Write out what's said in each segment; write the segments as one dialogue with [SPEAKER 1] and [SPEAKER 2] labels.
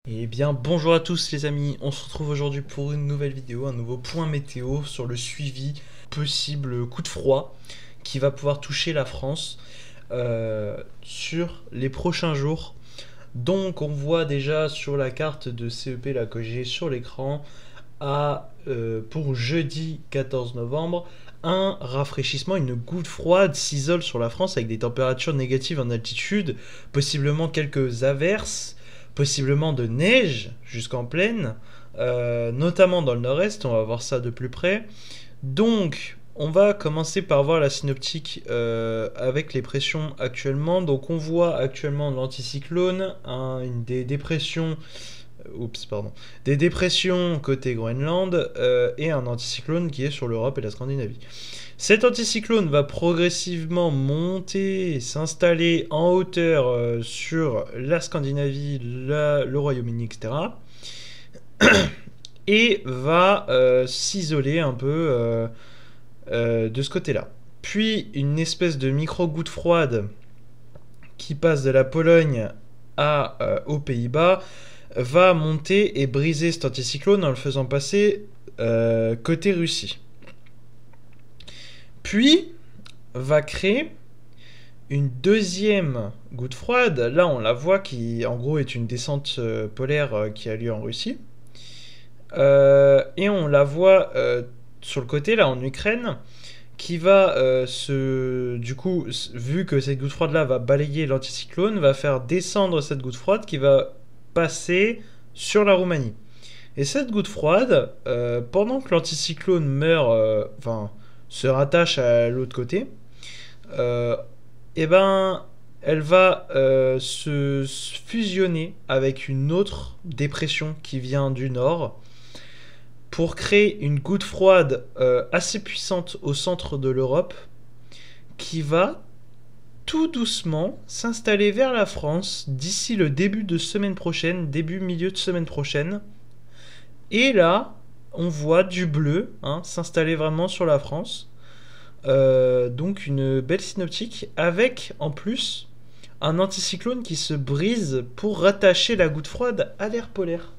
[SPEAKER 1] Eh bien, bonjour à tous les amis, on se retrouve aujourd'hui pour une nouvelle vidéo, un nouveau point météo sur le suivi possible coup de froid qui va pouvoir toucher la France sur les prochains jours. Donc on voit déjà sur la carte de CEP là, que j'ai sur l'écran pour jeudi 14 novembre un rafraîchissement, une goutte froide s'isole sur la France avec des températures négatives en altitude, possiblement quelques averses, possiblement de neige jusqu'en plaine, notamment dans le nord-est, on va voir ça de plus près. Donc, on va commencer par voir la synoptique avec les pressions actuellement. Donc, on voit actuellement l'anticyclone, des dépressions, des dépressions côté Groenland et un anticyclone qui est sur l'Europe et la Scandinavie. Cet anticyclone va progressivement monter et s'installer en hauteur sur la Scandinavie, le Royaume-Uni, etc. Et va s'isoler un peu de ce côté-là. Puis une espèce de micro-goutte froide qui passe de la Pologne aux Pays-Bas va monter et briser cet anticyclone en le faisant passer côté Russie. Puis va créer une deuxième goutte froide. Là, on la voit qui, en gros, est une descente polaire qui a lieu en Russie. Et on la voit sur le côté, là, en Ukraine, qui va du coup, vu que cette goutte froide-là va balayer l'anticyclone, va faire descendre cette goutte froide qui va passer sur la Roumanie. Et cette goutte froide, pendant que l'anticyclone se rattache à l'autre côté, et ben, elle va se fusionner avec une autre dépression qui vient du nord pour créer une goutte froide assez puissante au centre de l'Europe qui va tout doucement s'installer vers la France d'ici le début de semaine prochaine, milieu de semaine prochaine. Et là, on voit du bleu s'installer vraiment sur la France. Donc une belle synoptique avec en plus un anticyclone qui se brise pour rattacher la goutte froide à l'air polaire.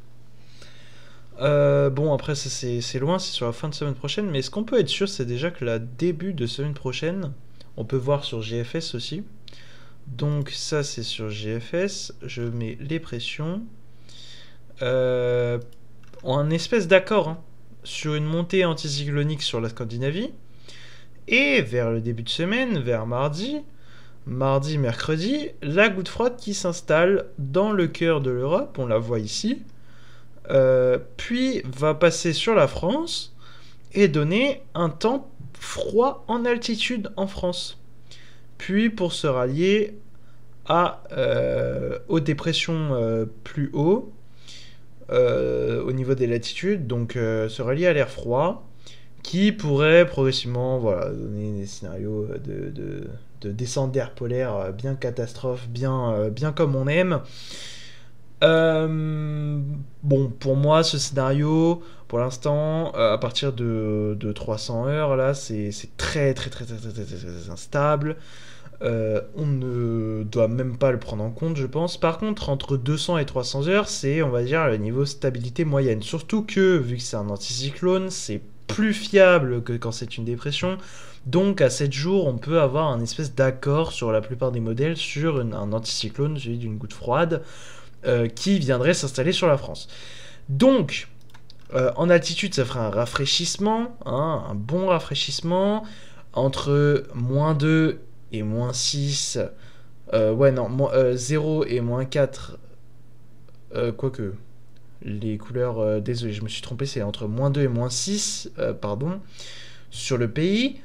[SPEAKER 1] Bon, après, c'est loin, c'est sur la fin de semaine prochaine, mais ce qu'on peut être sûr, c'est déjà que la début de semaine prochaine, on peut voir sur GFS aussi. Donc, ça, c'est sur GFS. Je mets les pressions. En espèce d'accord sur une montée anticyclonique sur la Scandinavie. Et vers le début de semaine, vers mardi, mercredi, la goutte froide qui s'installe dans le cœur de l'Europe, on la voit ici. Puis va passer sur la France et donner un temps froid en altitude en France. Puis pour se rallier aux dépressions plus haut au niveau des latitudes, donc se rallier à l'air froid qui pourrait progressivement donner des scénarios de descente d'air polaire bien catastrophe, bien comme on aime. Bon, pour moi, ce scénario, pour l'instant, à partir de 300 heures, là, c'est très, très, très, très, très, très, très instable. On ne doit même pas le prendre en compte, je pense. Par contre, entre 200 et 300 heures, c'est, on va dire, le niveau stabilité moyenne. Surtout que, vu que c'est un anticyclone, c'est plus fiable que quand c'est une dépression. Donc, à 7 jours, on peut avoir un espèce d'accord sur la plupart des modèles sur un anticyclone, celui d'une goutte froide. Qui viendrait s'installer sur la France. Donc, en altitude, ça ferait un rafraîchissement, un bon rafraîchissement, entre -2 et -6, 0 et -4, quoique, les couleurs, désolé, je me suis trompé, c'est entre -2 et -6, sur le pays.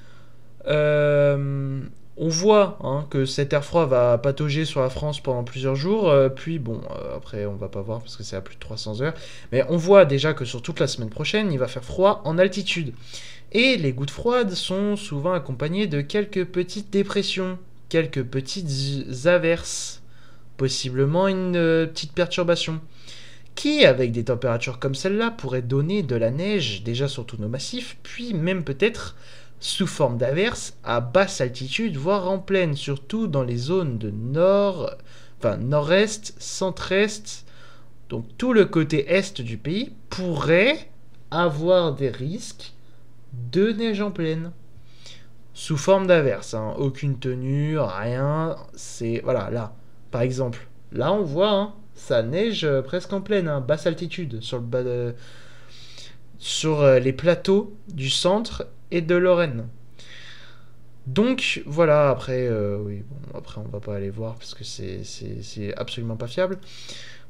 [SPEAKER 1] On voit que cet air froid va patauger sur la France pendant plusieurs jours, puis bon, après on va pas voir parce que c'est à plus de 300 heures, mais on voit déjà que sur toute la semaine prochaine, il va faire froid en altitude. Et les gouttes froides sont souvent accompagnées de quelques petites dépressions, quelques petites averses, possiblement une petite perturbation, qui, avec des températures comme celle-là, pourrait donner de la neige déjà sur tous nos massifs, puis même peut-être sous forme d'averses à basse altitude, voire en plaine, surtout dans les zones de nord-est, centre-est Donc tout le côté est du pays pourrait avoir des risques de neige en pleine. Sous forme d'averse, hein. Aucune tenue, rien. C'est. Voilà, là. Par exemple, là on voit, hein, ça neige presque en pleine, hein, basse altitude, sur le bas sur les plateaux du centre et de Lorraine. Donc voilà, après, oui, bon, après on va pas aller voir parce que c'est absolument pas fiable.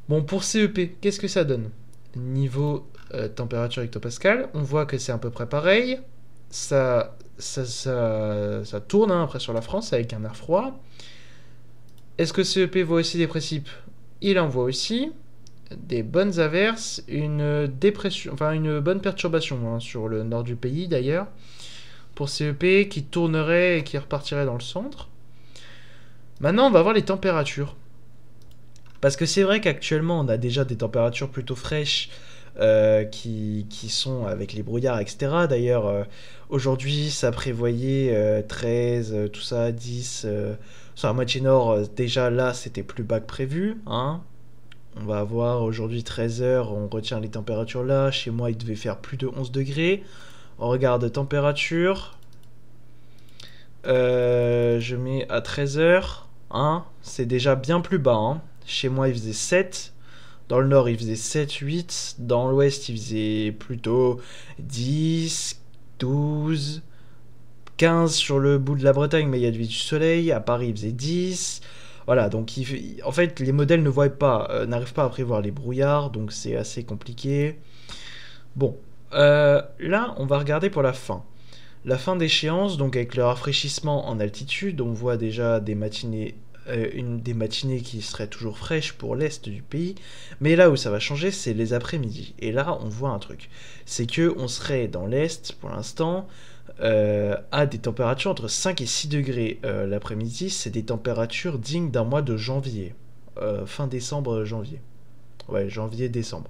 [SPEAKER 1] Bon, pour CEP, qu'est-ce que ça donne? Niveau température hectopascal, on voit que c'est à peu près pareil. Ça tourne, hein, après sur la France avec un air froid. Est-ce que CEP voit aussi des précipes? Il en voit aussi. Des bonnes averses, une dépression, enfin une bonne perturbation, hein, sur le nord du pays d'ailleurs. Pour CEP qui tournerait et qui repartirait dans le centre. Maintenant, on va voir les températures. Parce que c'est vrai qu'actuellement, on a déjà des températures plutôt fraîches qui sont avec les brouillards, etc. D'ailleurs, aujourd'hui, ça prévoyait 13, tout ça, 10. Sur la moitié nord, déjà là, c'était plus bas que prévu. Hein. On va avoir aujourd'hui 13 heures, on retient les températures là. Chez moi, il devait faire plus de 11 degrés. On regarde température. Je mets à 13 heures. Hein, c'est déjà bien plus bas. Hein. Chez moi, il faisait 7. Dans le nord, il faisait 7, 8. Dans l'ouest, il faisait plutôt 10, 12, 15 sur le bout de la Bretagne, mais il y a du soleil. À Paris, il faisait 10. Voilà, donc en fait, les modèles ne voient pas, n'arrivent pas à prévoir les brouillards, donc c'est assez compliqué. Bon, là, on va regarder pour la fin. La fin d'échéance, donc avec le rafraîchissement en altitude, on voit déjà des matinées, des matinées qui seraient toujours fraîches pour l'est du pays. Mais là où ça va changer, c'est les après-midi. Et là, on voit un truc. C'est que on serait dans l'est, pour l'instant, à des températures entre 5 et 6 degrés l'après-midi. C'est des températures dignes d'un mois de janvier. Fin décembre, janvier. Ouais, janvier-décembre.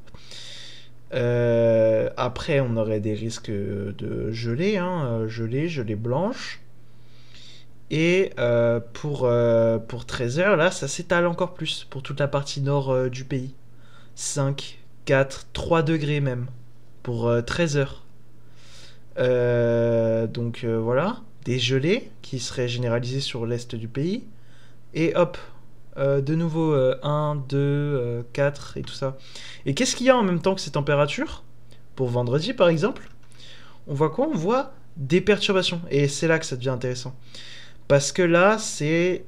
[SPEAKER 1] Après, on aurait des risques de gelée, hein, gelée blanche. Et pour 13 heures, là, ça s'étale encore plus pour toute la partie nord du pays. 5, 4, 3 degrés même pour 13 heures. Donc voilà, des gelées qui seraient généralisées sur l'est du pays. Et hop, de nouveau 1, 2, 4 et tout ça. Et qu'est-ce qu'il y a en même temps que ces températures? Pour vendredi par exemple, on voit quoi? On voit des perturbations. Et c'est là que ça devient intéressant. Parce que là, CEP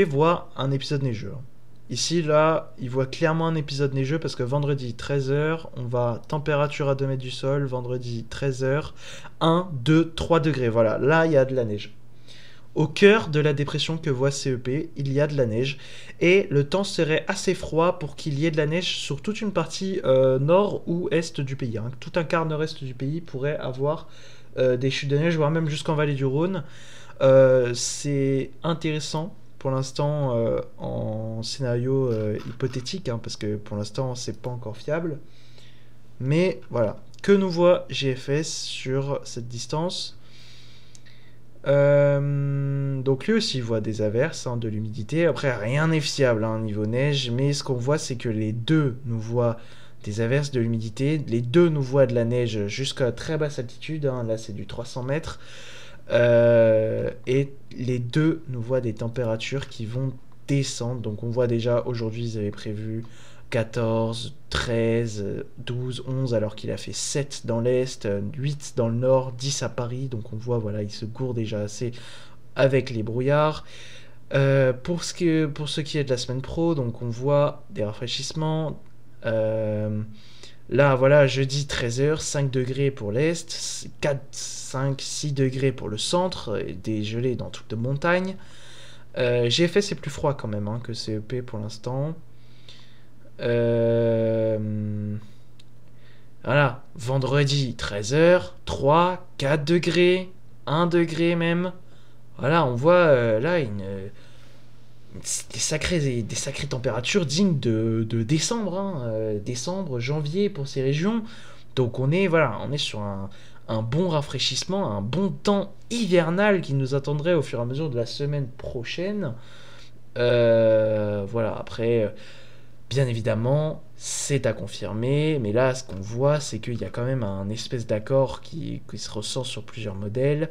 [SPEAKER 1] voit un épisode neigeux. Ici, là, il voit clairement un épisode neigeux parce que vendredi 13h, on va température à 2 mètres du sol, vendredi 13h, 1, 2, 3 degrés. Voilà, là, il y a de la neige. Au cœur de la dépression que voit CEP, il y a de la neige et le temps serait assez froid pour qu'il y ait de la neige sur toute une partie nord ou est du pays. Hein. Tout un quart nord-est du pays pourrait avoir des chutes de neige, voire même jusqu'en vallée du Rhône. C'est intéressant pour l'instant en scénario hypothétique, hein, parce que pour l'instant c'est pas encore fiable. Mais voilà, que nous voit GFS sur cette distance? Donc lui aussi voit des averses, hein, de l'humidité. Après rien n'est fiable, hein, niveau neige, mais ce qu'on voit c'est que les deux nous voient des averses, de l'humidité. Les deux nous voient de la neige jusqu'à très basse altitude, hein, là c'est du 300 mètres. Et les deux nous voient des températures qui vont descendre. Donc on voit déjà aujourd'hui ils avaient prévu 14, 13, 12, 11 alors qu'il a fait 7 dans l'est, 8 dans le nord, 10 à Paris. Donc on voit, voilà, il se gourre déjà assez avec les brouillards. Pour ce qui est de la semaine pro, donc on voit des rafraîchissements. Là, voilà, jeudi 13h, 5 degrés pour l'est, 4, 5, 6 degrés pour le centre, et des gelées dans toute la montagne. GFS c'est plus froid quand même, hein, que CEP pour l'instant. Voilà, vendredi 13h, 3, 4 degrés, 1 degré même. Voilà, on voit là des sacrées températures dignes de décembre, hein, décembre, janvier pour ces régions. Donc on est sur un bon rafraîchissement, un bon temps hivernal qui nous attendrait au fur et à mesure de la semaine prochaine. Voilà, après, Bien évidemment, c'est à confirmer, mais là, ce qu'on voit, c'est qu'il y a quand même un espèce d'accord qui se ressent sur plusieurs modèles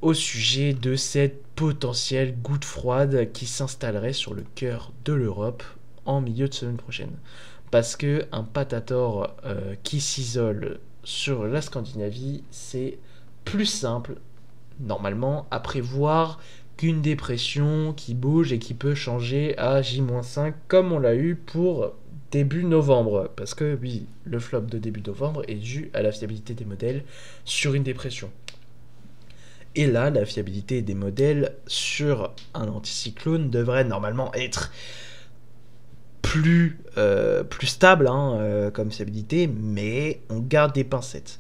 [SPEAKER 1] au sujet de cette potentielle goutte froide qui s'installerait sur le cœur de l'Europe en milieu de semaine prochaine. Parce que un Patator qui s'isole sur la Scandinavie, c'est plus simple, normalement, à prévoir qu'une dépression qui bouge et qui peut changer à J-5 comme on l'a eu pour début novembre. Parce que oui, le flop de début novembre est dû à la fiabilité des modèles sur une dépression. Et là, la fiabilité des modèles sur un anticyclone devrait normalement être plus stable comme fiabilité, mais on garde des pincettes.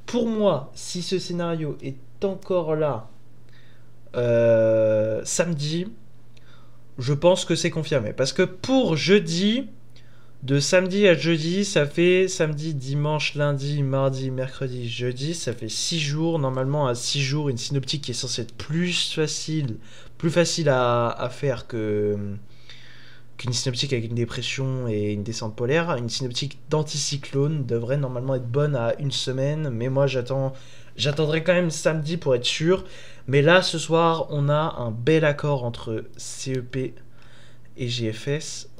[SPEAKER 1] Pour moi, si ce scénario est encore là samedi, je pense que c'est confirmé. Parce que pour jeudi, de samedi à jeudi, ça fait samedi, dimanche, lundi, mardi, mercredi, jeudi, ça fait 6 jours. Normalement, à 6 jours, une synoptique qui est censée être plus facile à faire qu'une synoptique avec une dépression et une descente polaire. Une synoptique d'anticyclone devrait normalement être bonne à une semaine, mais moi j'attendrai quand même samedi pour être sûr. Mais là, ce soir, on a un bel accord entre CEP et GFS.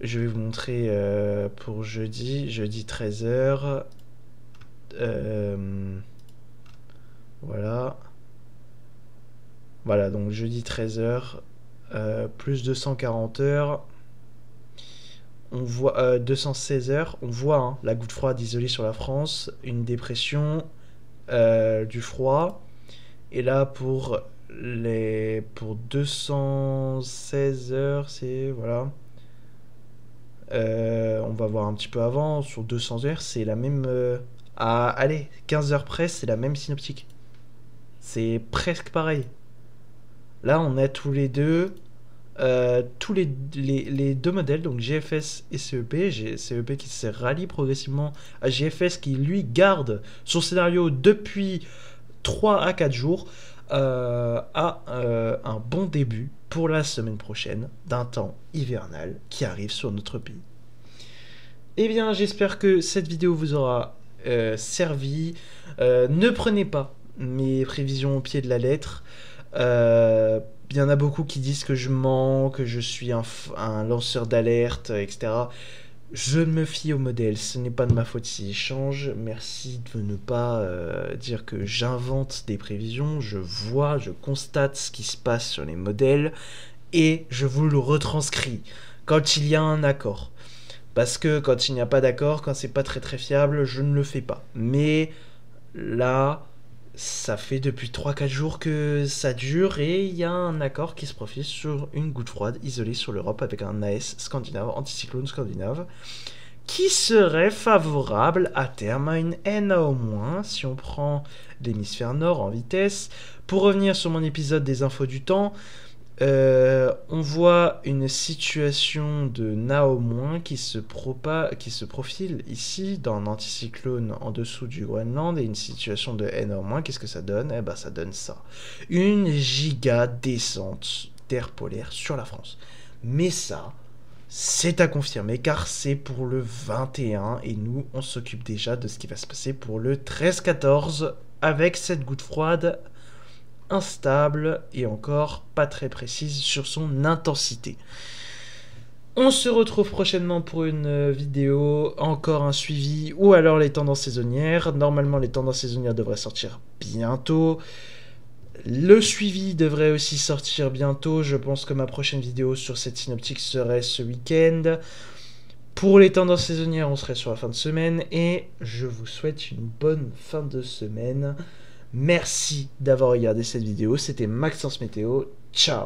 [SPEAKER 1] Je vais vous montrer pour jeudi 13h. Voilà. Voilà, donc jeudi 13h, plus 240 heures. On voit 216 heures. On voit la goutte froide isolée sur la France, une dépression, du froid. Et là, pour 216 heures, c'est voilà. On va voir un petit peu avant, sur 200 heures, c'est la même... allez, 15 heures près, c'est la même synoptique. C'est presque pareil. Là, on a tous les deux les deux modèles, donc GFS et CEP. CEP qui se rallie progressivement à GFS, qui lui garde son scénario depuis 3 à 4 jours, a un bon début pour la semaine prochaine d'un temps hivernal qui arrive sur notre pays. Eh bien, j'espère que cette vidéo vous aura servi. Ne prenez pas mes prévisions au pied de la lettre. Il y en a beaucoup qui disent que je mens, que je suis un lanceur d'alerte, etc. Je me fie au modèle, ce n'est pas de ma faute s'il change. Merci de ne pas dire que j'invente des prévisions. Je vois, je constate ce qui se passe sur les modèles et je vous le retranscris quand il y a un accord. Parce que quand il n'y a pas d'accord, quand c'est pas très fiable, je ne le fais pas. Mais là, ça fait depuis 3-4 jours que ça dure et il y a un accord qui se profile sur une goutte froide isolée sur l'Europe avec un AS scandinave, anticyclone scandinave, qui serait favorable à terme à une NA- si on prend l'hémisphère nord en vitesse. Pour revenir sur mon épisode des infos du temps, on voit une situation de Na- qui se profile ici dans un anticyclone en dessous du Groenland, et une situation de Na-. Qu'est-ce que ça donne? Eh ben ça donne ça, une giga descente d'air polaire sur la France. Mais ça, c'est à confirmer car c'est pour le 21 et nous on s'occupe déjà de ce qui va se passer pour le 13-14 avec cette goutte froide instable et encore pas très précise sur son intensité. On se retrouve prochainement pour une vidéo, encore un suivi ou alors les tendances saisonnières. Normalement les tendances saisonnières devraient sortir bientôt. Le suivi devrait aussi sortir bientôt. Je pense que ma prochaine vidéo sur cette synoptique serait ce week-end. Pour les tendances saisonnières, on serait sur la fin de semaine et je vous souhaite une bonne fin de semaine. Merci d'avoir regardé cette vidéo, c'était Maxence Météo, ciao.